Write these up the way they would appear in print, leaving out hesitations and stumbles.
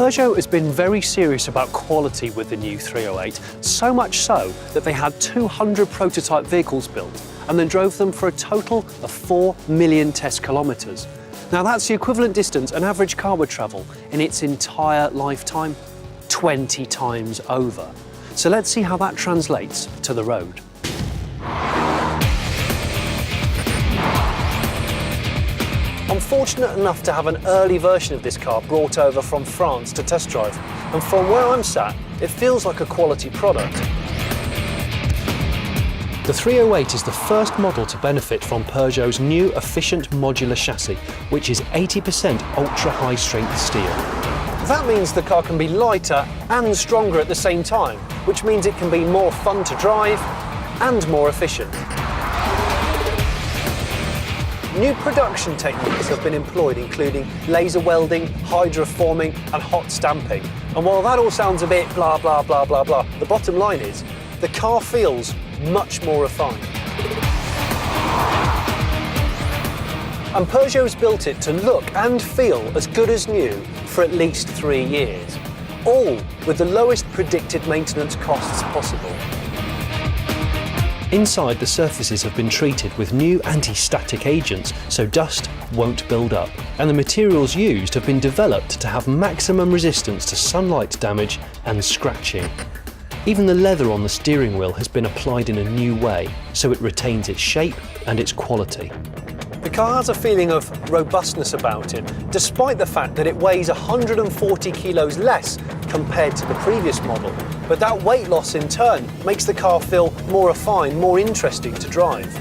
Peugeot has been very serious about quality with the new 308, so much so that they had 200 prototype vehicles built and then drove them for a total of 4 million test kilometres. Now that's the equivalent distance an average car would travel in its entire lifetime, 20 times over. So let's see how that translates to the road. I'm fortunate enough to have an early version of this car brought over from France to test drive, and from where I'm sat, it feels like a quality product. The 308 is the first model to benefit from Peugeot's new efficient modular chassis, which is 80% ultra-high strength steel. That means the car can be lighter and stronger at the same time, which means it can be more fun to drive and more efficient. New production techniques have been employed, including laser welding, hydroforming and hot stamping. And while that all sounds a bit blah blah blah blah blah, the bottom line is the car feels much more refined. And Peugeot's built it to look and feel as good as new for at least 3 years, all with the lowest predicted maintenance costs possible. Inside, the surfaces have been treated with new anti-static agents so dust won't build up, and the materials used have been developed to have maximum resistance to sunlight damage and scratching. Even the leather on the steering wheel has been applied in a new way so it retains its shape and its quality. The car has a feeling of robustness about it, despite the fact that it weighs 140 kilos less compared to the previous model. But that weight loss in turn makes the car feel more refined, more interesting to drive.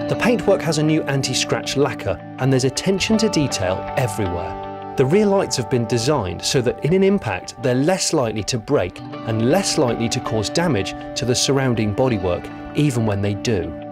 The paintwork has a new anti-scratch lacquer and there's attention to detail everywhere. The rear lights have been designed so that in an impact they're less likely to break and less likely to cause damage to the surrounding bodywork, even when they do.